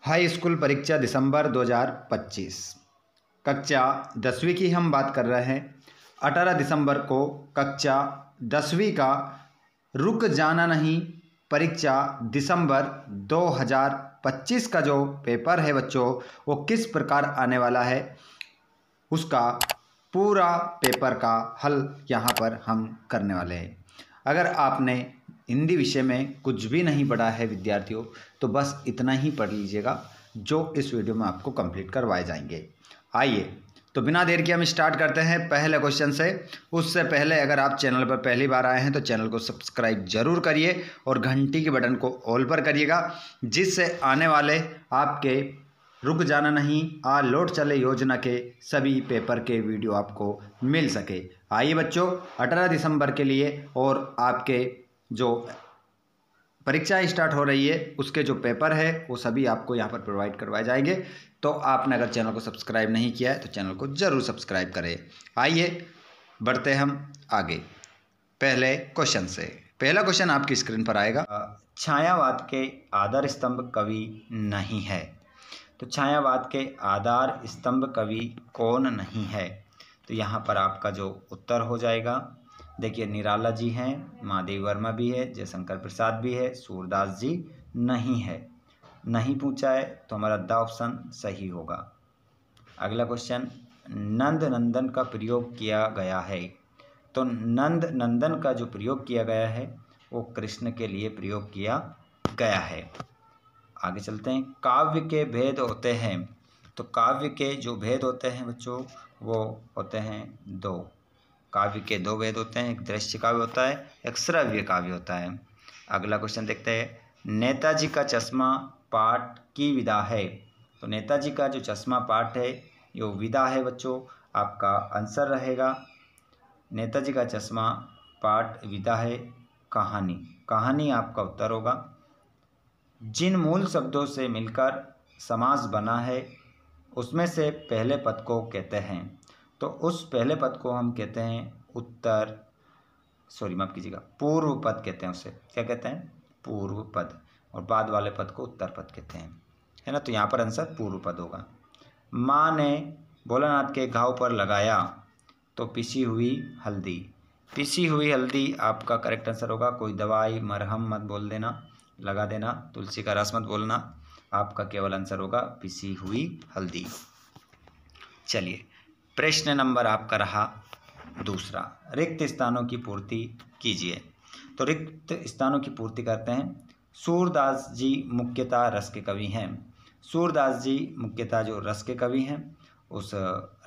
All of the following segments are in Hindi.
हाई स्कूल परीक्षा दिसंबर 2025 कक्षा 10वीं की हम बात कर रहे हैं। 18 दिसंबर को कक्षा 10वीं का रुक जाना नहीं परीक्षा दिसंबर 2025 का जो पेपर है बच्चों, वो किस प्रकार आने वाला है, उसका पूरा पेपर का हल यहाँ पर हम करने वाले हैं। अगर आपने हिंदी विषय में कुछ भी नहीं पढ़ा है विद्यार्थियों, तो बस इतना ही पढ़ लीजिएगा जो इस वीडियो में आपको कंप्लीट करवाए जाएंगे। आइए तो बिना देर के हम स्टार्ट करते हैं पहले क्वेश्चन से। उससे पहले अगर आप चैनल पर पहली बार आए हैं तो चैनल को सब्सक्राइब जरूर करिए और घंटी के बटन को ऑल पर करिएगा, जिससे आने वाले आपके रुक जाना नहीं आ लौट चले योजना के सभी पेपर के वीडियो आपको मिल सके। आइए बच्चों, 18 दिसंबर के लिए और आपके जो परीक्षा स्टार्ट हो रही है उसके जो पेपर है वो सभी आपको यहाँ पर प्रोवाइड करवाए जाएंगे। तो आपने अगर चैनल को सब्सक्राइब नहीं किया है तो चैनल को ज़रूर सब्सक्राइब करें। आइए बढ़ते हम आगे पहले क्वेश्चन से। पहला क्वेश्चन आपकी स्क्रीन पर आएगा। छायावाद के आधार स्तंभ कवि नहीं है। तो छायावाद के आधार स्तंभ कवि कौन नहीं है? तो यहाँ पर आपका जो उत्तर हो जाएगा, देखिए निराला जी हैं, महादेव वर्मा भी है, जयशंकर प्रसाद भी है, सूरदास जी नहीं है। नहीं पूछा है तो हमारा द ऑप्शन सही होगा। अगला क्वेश्चन, नंद नंदन का प्रयोग किया गया है। तो नंद नंदन का जो प्रयोग किया गया है वो कृष्ण के लिए प्रयोग किया गया है। आगे चलते हैं। काव्य के भेद होते हैं। तो काव्य के जो भेद होते हैं बच्चों वो होते हैं दो। काव्य के दो भेद होते हैं, एक दृश्य काव्य होता है, एक श्रव्य काव्य होता है। अगला क्वेश्चन देखते हैं। नेताजी का चश्मा पाठ की विधा है। तो नेताजी का जो चश्मा पाठ है ये विधा है बच्चों। आपका आंसर रहेगा नेताजी का चश्मा पाठ विधा है कहानी। कहानी आपका उत्तर होगा। जिन मूल शब्दों से मिलकर समास बना है उसमें से पहले पद को कहते हैं। तो उस पहले पद को हम कहते हैं माफ कीजिएगा, पूर्व पद कहते हैं। उसे क्या कहते हैं? पूर्व पद। और बाद वाले पद को उत्तर पद कहते हैं, है ना। तो यहाँ पर आंसर पूर्व पद होगा। माँ ने भोलानाथ के घाव पर लगाया तो पिसी हुई हल्दी। पिसी हुई हल्दी आपका करेक्ट आंसर होगा। कोई दवाई मरहम मत बोल देना, लगा देना, तुलसी का रस मत बोलना, आपका केवल आंसर होगा पिसी हुई हल्दी। चलिए प्रश्न नंबर आपका रहा दूसरा, रिक्त स्थानों की पूर्ति कीजिए। तो रिक्त स्थानों की पूर्ति करते हैं। सूरदास जी मुख्यतः रस के कवि हैं। सूरदास जी मुख्यतः जो रस के कवि हैं उस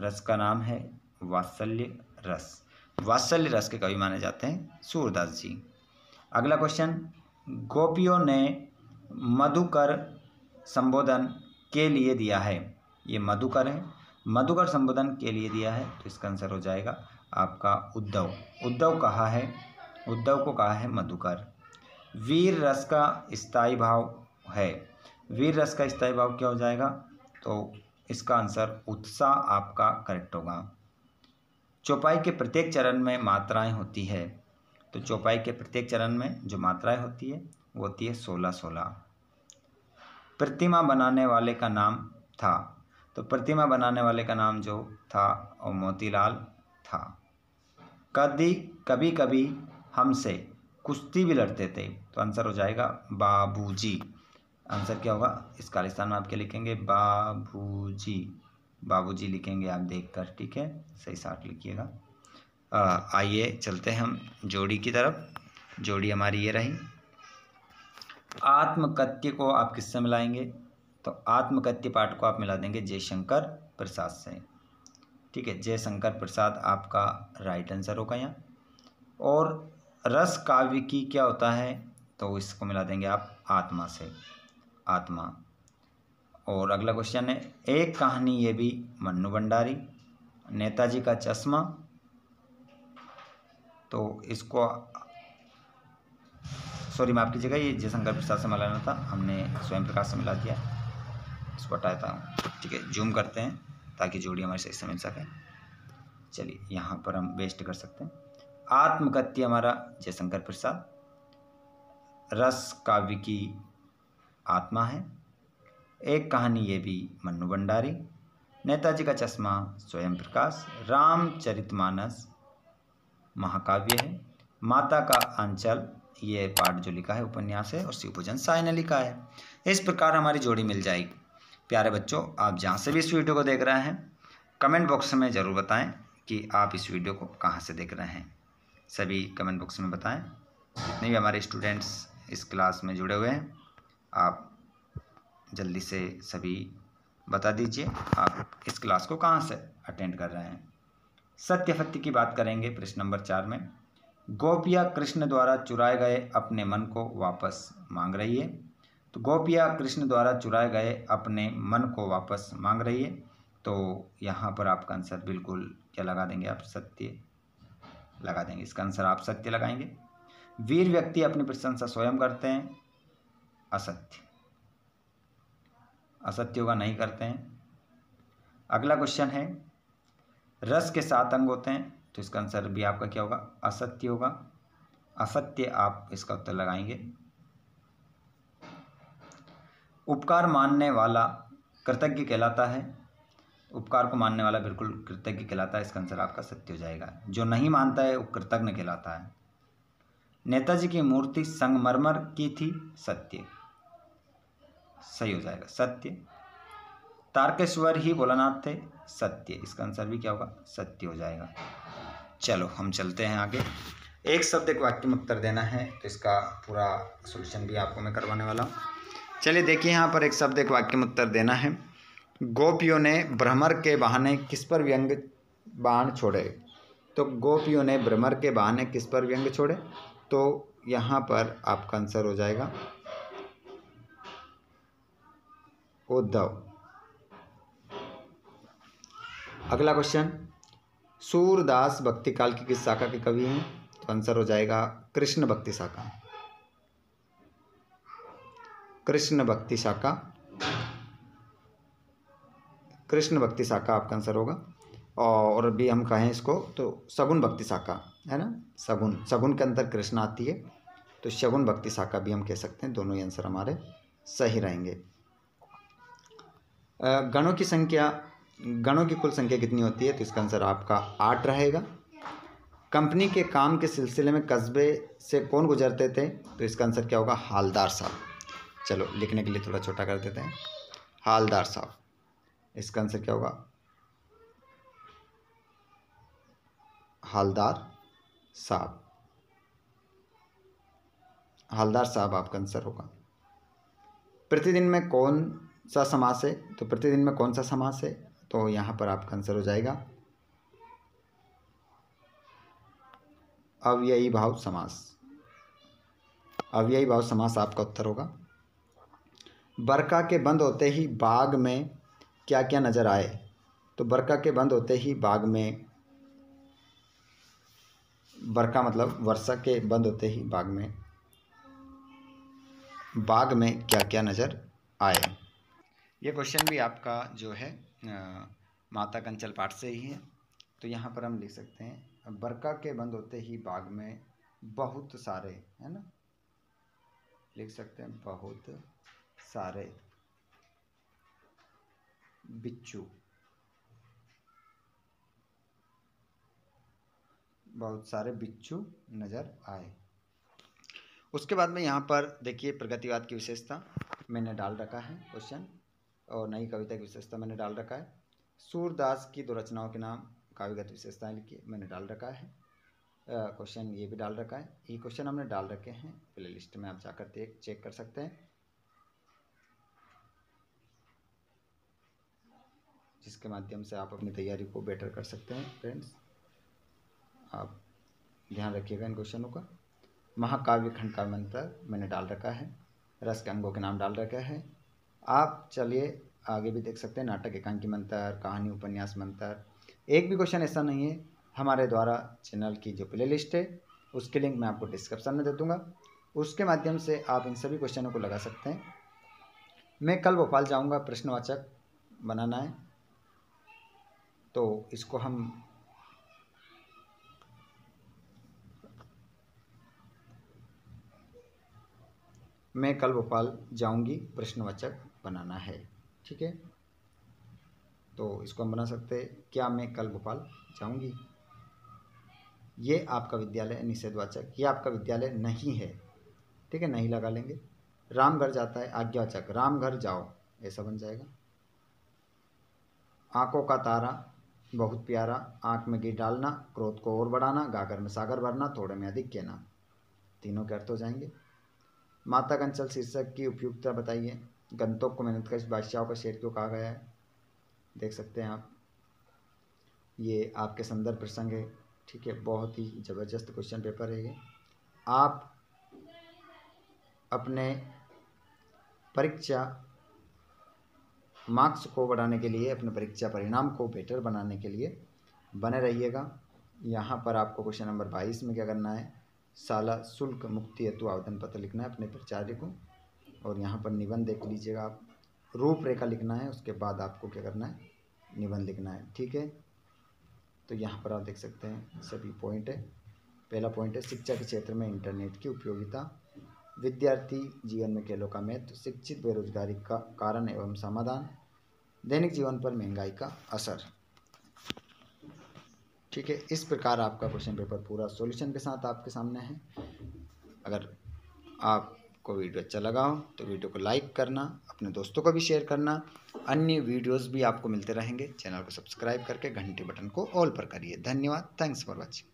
रस का नाम है वात्सल्य रस। वात्सल्य रस के कवि माने जाते हैं सूरदास जी। अगला क्वेश्चन, गोपियों ने मधुकर संबोधन के लिए दिया है। ये मधुकर है, मधुकर संबोधन के लिए दिया है, तो इसका आंसर हो जाएगा आपका उद्धव। उद्धव कहा है, उद्धव को कहा है मधुकर। वीर रस का स्थायी भाव है। वीर रस का स्थायी भाव क्या हो जाएगा? तो इसका आंसर उत्साह आपका करेक्ट होगा। चौपाई के प्रत्येक चरण में मात्राएं होती है। तो चौपाई के प्रत्येक चरण में जो मात्राएं होती है वो होती है 16-16। प्रतिमा बनाने वाले का नाम था। तो प्रतिमा बनाने वाले का नाम जो था वो मोतीलाल था। कभी कभी हमसे कुश्ती भी लड़ते थे। तो आंसर हो जाएगा बाबूजी। आंसर क्या होगा? इस खालिस्तान में आपके लिखेंगे बाबूजी। बाबूजी लिखेंगे आप देखकर, ठीक है, सही साथ लिखिएगा। आइए चलते हैं हम जोड़ी की तरफ। जोड़ी हमारी ये रही। आत्मकथ्य को आप किससे मिलाएंगे? तो आत्मकथ्य पाठ को आप मिला देंगे जयशंकर प्रसाद से, ठीक है। जयशंकर प्रसाद आपका राइट आंसर होगा यहाँ। और रस काव्य की क्या होता है? तो इसको मिला देंगे आप आत्मा से, आत्मा। और अगला क्वेश्चन है, एक कहानी ये भी मन्नू भंडारी। नेताजी का चश्मा, तो इसको माफ कीजिएगा, ये जयशंकर प्रसाद से मिलाना था, हमने स्वयं प्रकाश से मिला दिया, इसको हटाता हूँ, ठीक है। जूम करते हैं ताकि जोड़ी हमारे सही से मिल सके। चलिए यहाँ पर हम वेस्ट कर सकते हैं। आत्मकथ्य हमारा जयशंकर प्रसाद, रस काव्य की आत्मा है। एक कहानी ये भी मन्नू भंडारी, नेताजी का चश्मा स्वयं प्रकाश, रामचरितमानस महाकाव्य है, माता का आंचल ये पाठ जो लिखा है उपन्यास है, और शिवभोजन साय ने लिखा है। इस प्रकार हमारी जोड़ी मिल जाएगी। प्यारे बच्चों, आप जहाँ से भी इस वीडियो को देख रहे हैं कमेंट बॉक्स में ज़रूर बताएं कि आप इस वीडियो को कहाँ से देख रहे हैं। सभी कमेंट बॉक्स में बताएं। जितने भी हमारे स्टूडेंट्स इस क्लास में जुड़े हुए हैं आप जल्दी से सभी बता दीजिए आप इस क्लास को कहाँ से अटेंड कर रहे हैं। सत्य की बात करेंगे प्रश्न नंबर 4 में। गोपियाँ कृष्ण द्वारा चुराए गए अपने मन को वापस मांग रही है। तो गोपियाँ कृष्ण द्वारा चुराए गए अपने मन को वापस मांग रही है, तो यहाँ पर आपका आंसर बिल्कुल क्या लगा देंगे आप, सत्य लगा देंगे। इसका आंसर आप सत्य लगाएंगे। वीर व्यक्ति अपनी प्रशंसा स्वयं करते हैं, असत्य। असत्य होगा, नहीं करते हैं। अगला क्वेश्चन है, रस के 7 अंग होते हैं, तो इसका आंसर भी आपका क्या होगा, असत्य होगा। असत्य आप इसका उत्तर लगाएंगे। उपकार मानने वाला कृतज्ञ कहलाता है। उपकार को मानने वाला बिल्कुल कृतज्ञ कहलाता है, इसका आंसर आपका सत्य हो जाएगा। जो नहीं मानता है वो कृतज्ञ कहलाता है। नेताजी की मूर्ति संगमरमर की थी, सत्य सही हो जाएगा, सत्य। तारकेश्वर ही भोलानाथ थे, सत्य। इसका आंसर भी क्या होगा, सत्य हो जाएगा। चलो हम चलते हैं आगे। एक शब्द एक वाक्य में उत्तर देना है, तो इसका पूरा सॉल्यूशन भी आपको मैं करवाने वाला हूँ। चलिए देखिए, यहाँ पर एक शब्द एक वाक्य में उत्तर देना है। गोपियों ने भ्रमर के बहाने किस पर व्यंग बाण छोड़े। तो गोपियों ने भ्रमर के बहाने किस पर व्यंग छोड़े, तो यहाँ पर आपका आंसर हो जाएगा उद्धव। अगला क्वेश्चन, सूरदास भक्ति काल की किस शाखा के कवि हैं, तो आंसर हो जाएगा कृष्ण भक्ति शाखा। कृष्ण भक्ति शाखा, कृष्ण भक्ति शाखा आपका आंसर होगा। और भी हम कहें इसको तो सगुन भक्ति शाखा है ना, सगुन, सगुन के अंदर कृष्ण आती है, तो शगुन भक्ति शाखा भी हम कह सकते हैं। दोनों ही आंसर हमारे सही रहेंगे। गणों की संख्या, गणों की कुल संख्या कितनी होती है, तो इसका आंसर आपका 8 रहेगा। कंपनी के काम के सिलसिले में कस्बे से कौन गुजरते थे, तो इसका आंसर क्या होगा, हालदार साहब। चलो लिखने के लिए थोड़ा छोटा कर देते हैं, हालदार साहब। इसका आंसर क्या होगा, हालदार साहब। हालदार साहब आपका आंसर होगा। प्रतिदिन में कौन सा समास है, तो प्रतिदिन में कौन सा समास है, तो यहाँ पर आपका आंसर हो जाएगा अव्ययी भाव समास। अव्ययी भाव समास आपका उत्तर होगा। बरखा के बंद होते ही बाग में क्या क्या नजर आए, तो बरखा के बंद होते ही बाग में, बरखा मतलब वर्षा के बंद होते ही बाग में क्या क्या नजर आए। ये क्वेश्चन भी आपका जो है माता कंचल पाठ से ही है, तो यहाँ पर हम लिख सकते हैं बरखा के बंद होते ही बाग में बहुत सारे, है ना, लिख सकते हैं बहुत सारे बिच्छू, बहुत सारे बिच्छू नज़र आए। उसके बाद में यहाँ पर देखिए प्रगतिवाद की विशेषता मैंने डाल रखा है क्वेश्चन, और नई कविता की विशेषता मैंने डाल रखा है। सूरदास की 2 रचनाओं के नाम, काव्यगत विशेषताएं लिखिए, मैंने डाल रखा है। क्वेश्चन ये भी डाल रखा है। ये क्वेश्चन हमने डाल रखे हैं प्ले लिस्ट में, आप जाकर चेक कर सकते हैं, जिसके माध्यम से आप अपनी तैयारी को बेटर कर सकते हैं। फ्रेंड्स आप ध्यान रखिएगा इन क्वेश्चनों का। महाकाव्य खंड का मंत्र मैंने डाल रखा है, रस के अंगों के नाम डाल रखा है। आप चलिए आगे भी देख सकते हैं, नाटक एकांकी मंत्र, कहानी उपन्यास मंत्र। एक भी क्वेश्चन ऐसा नहीं है हमारे द्वारा चैनल की जो प्ले लिस्ट है उसके लिंक मैं आपको डिस्क्रिप्शन में दे दूँगा, उसके माध्यम से आप इन सभी क्वेश्चनों को लगा सकते हैं। मैं कल भोपाल जाऊँगा, प्रश्नवाचक बनाना है, तो इसको हम मैं कल भोपाल जाऊँगी, प्रश्नवाचक बनाना है। ठीक है, तो इसको हम बना सकते हैं, क्या मैं कल भोपाल जाऊंगी। ये आपका विद्यालय निषेधवाचक, ये आपका विद्यालय नहीं है, ठीक है, नहीं लगा लेंगे। राम घर जाता है आज्ञावाचक, राम घर जाओ, ऐसा बन जाएगा। आंखों का तारा बहुत प्यारा, आंख में घी डालना, क्रोध को और बढ़ाना, गागर में सागर भरना, थोड़े में अधिक कहना, तीनों के अर्थ हो जाएंगे। माता का अंचल शीर्षक की उपयुक्तता बताइए। गंतोक को मेहनतकश बादशाहों का शेर क्यों कहा गया है, देख सकते हैं आप, ये आपके संदर्भ प्रसंग है, ठीक है, बहुत ही ज़बरदस्त क्वेश्चन पेपर है ये। आप अपने परीक्षा मार्क्स को बढ़ाने के लिए, अपने परीक्षा परिणाम को बेटर बनाने के लिए बने रहिएगा। यहाँ पर आपको क्वेश्चन नंबर 22 में क्या करना है, शाला शुल्क मुक्ति हेतु आवेदन पत्र लिखना है अपने प्राचार्य को, और यहाँ पर निबंध देख लीजिएगा आप, रूपरेखा लिखना है, उसके बाद आपको क्या करना है, निबंध लिखना है, ठीक है। तो यहाँ पर आप देख सकते हैं सभी पॉइंट है। पहला पॉइंट है शिक्षा के क्षेत्र में इंटरनेट की उपयोगिता, विद्यार्थी जीवन में खेलों का महत्व, शिक्षित बेरोजगारी का कारण एवं समाधान, दैनिक जीवन पर महंगाई का असर, ठीक है। इस प्रकार आपका क्वेश्चन पेपर पूरा सॉल्यूशन के साथ आपके सामने है। अगर आपको वीडियो अच्छा लगा हो तो वीडियो को लाइक करना, अपने दोस्तों को भी शेयर करना, अन्य वीडियोस भी आपको मिलते रहेंगे। चैनल को सब्सक्राइब करके घंटी बटन को ऑल पर करिए। धन्यवाद, थैंक्स फॉर वॉचिंग।